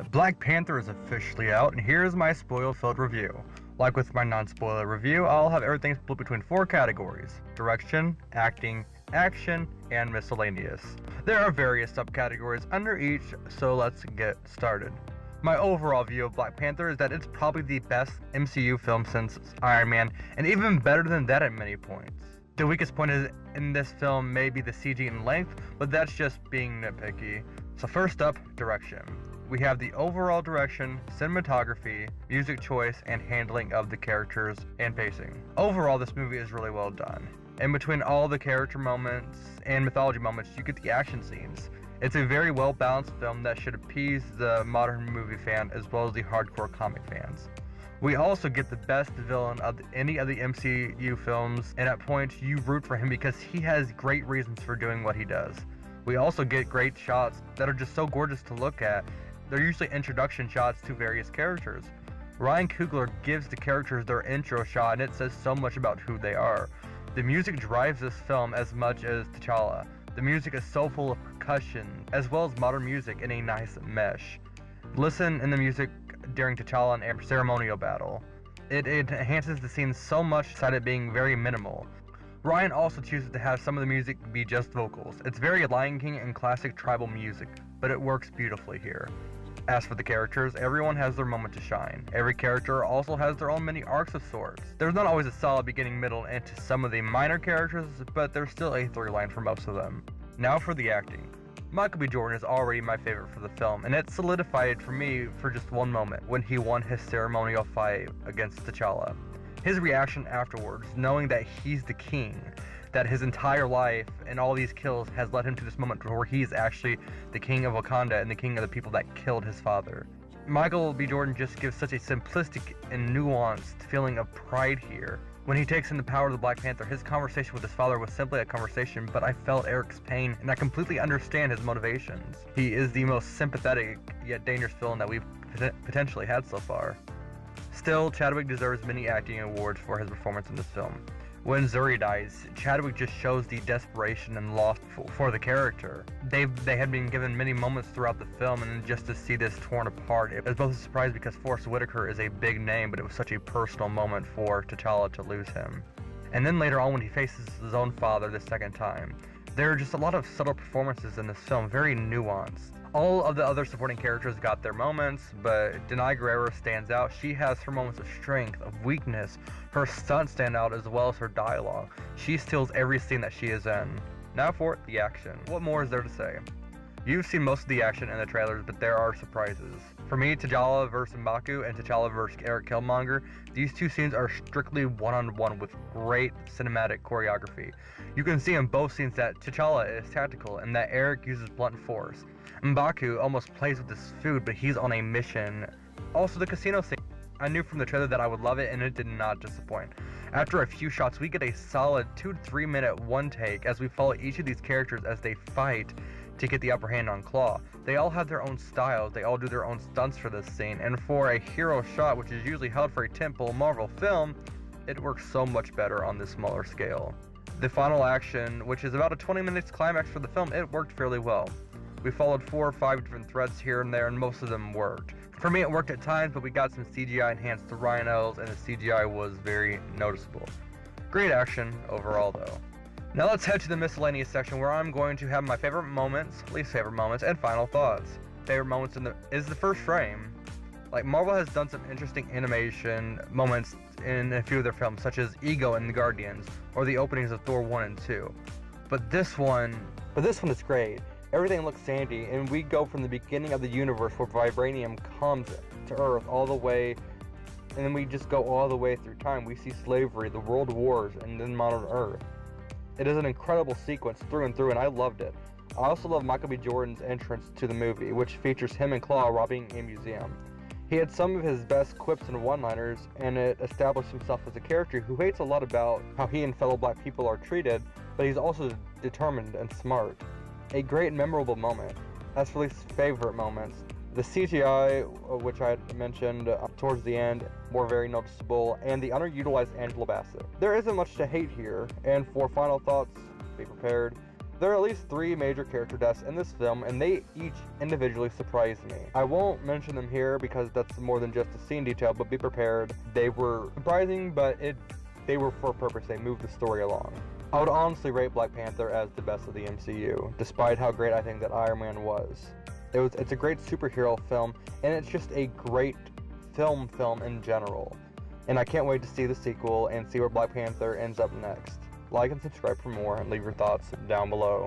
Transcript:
Black Panther is officially out, and here's my spoil-filled review. Like with my non-spoiler review, I'll have everything split between 4 categories: direction, acting, action, and miscellaneous. There are various subcategories under each, so let's get started. My overall view of Black Panther is that it's probably the best MCU film since Iron Man, and even better than that at many points. The weakest point in this film may be the CG in length, but that's just being nitpicky. So first up, direction. We have the overall direction, cinematography, music choice, and handling of the characters and pacing. Overall, this movie is really well done. In between all the character moments and mythology moments, you get the action scenes. It's a very well balanced film that should appease the modern movie fan as well as the hardcore comic fans. We also get the best villain of any of the MCU films, and at points you root for him because he has great reasons for doing what he does. We also get great shots that are just so gorgeous to look at. They're usually introduction shots to various characters. Ryan Coogler gives the characters their intro shot, and it says so much about who they are. The music drives this film as much as T'Challa. The music is so full of percussion, as well as modern music in a nice mesh. Listen in the music during T'Challa and Amber's ceremonial battle. It enhances the scene so much despite it being very minimal. Ryan also chooses to have some of the music be just vocals. It's very Lion King and classic tribal music, but it works beautifully here. As for the characters, everyone has their moment to shine. Every character also has their own mini arcs of sorts. There's not always a solid beginning, middle, and to some of the minor characters, but there's still a through line for most of them. Now for the acting. Michael B. Jordan is already my favorite for the film, and it solidified for me for just one moment, when he won his ceremonial fight against T'Challa. His reaction afterwards, knowing that he's the king, that his entire life and all these kills has led him to this moment where he's actually the king of Wakanda and the king of the people that killed his father. Michael B. Jordan just gives such a simplistic and nuanced feeling of pride here. When he takes in the power of the Black Panther, his conversation with his father was simply a conversation, but I felt Eric's pain, and I completely understand his motivations. He is the most sympathetic yet dangerous villain that we've potentially had so far. Still, Chadwick deserves many acting awards for his performance in this film. When Zuri dies, Chadwick just shows the desperation and loss for the character. They had been given many moments throughout the film, and just to see this torn apart, it was both a surprise because Forrest Whitaker is a big name, but it was such a personal moment for T'Challa to lose him. And then later on when he faces his own father the second time, there are just a lot of subtle performances in this film, very nuanced. All of the other supporting characters got their moments, but Denai Guerrero stands out. She has her moments of strength, of weakness. Her stunts stand out as well as her dialogue. She steals every scene that she is in. Now for the action. What more is there to say? You've seen most of the action in the trailers, but there are surprises. For me, T'Challa vs. M'Baku and T'Challa vs. Eric Killmonger, these two scenes are strictly one-on-one with great cinematic choreography. You can see in both scenes that T'Challa is tactical and that Eric uses blunt force. M'Baku almost plays with his food, but he's on a mission. Also, the casino scene. I knew from the trailer that I would love it, and it did not disappoint. After a few shots, we get a solid 2 to 3 minute one take as we follow each of these characters as they fight to get the upper hand on Claw. They all have their own styles, they all do their own stunts for this scene, and for a hero shot, which is usually held for a tentpole Marvel film, it works so much better on this smaller scale. The final action, which is about a 20 minutes climax for the film, it worked fairly well. We followed 4 or 5 different threads here and there, and most of them worked. For me, it worked at times, but we got some CGI enhanced rhinos, and the CGI was very noticeable. Great action overall, though. Now let's head to the miscellaneous section, where I'm going to have my favorite moments, least favorite moments, and final thoughts. Favorite moments is the first frame. Like, Marvel has done some interesting animation moments in a few of their films, such as Ego in The Guardians, or the openings of Thor 1 and 2. But this one is great. Everything looks sandy, and we go from the beginning of the universe where vibranium comes to Earth all the way, and then we just go all the way through time. We see slavery, the world wars, and then modern Earth. It is an incredible sequence through and through, and I loved it. I also love Michael B. Jordan's entrance to the movie, which features him and Claw robbing a museum. He had some of his best quips and one-liners, and it established himself as a character who hates a lot about how he and fellow black people are treated, but he's also determined and smart. A great and memorable moment. As for least favorite moments, the CGI, which I had mentioned towards the end, were very noticeable, and the underutilized Angela Bassett. There isn't much to hate here, and for final thoughts, be prepared. There are at least 3 major character deaths in this film, and they each individually surprised me. I won't mention them here because that's more than just a scene detail, but be prepared. They were surprising, but they were for a purpose. They moved the story along. I would honestly rate Black Panther as the best of the MCU, despite how great I think that Iron Man was. It's a great superhero film, and it's just a great film in general. And I can't wait to see the sequel and see where Black Panther ends up next. Like and subscribe for more, and leave your thoughts down below.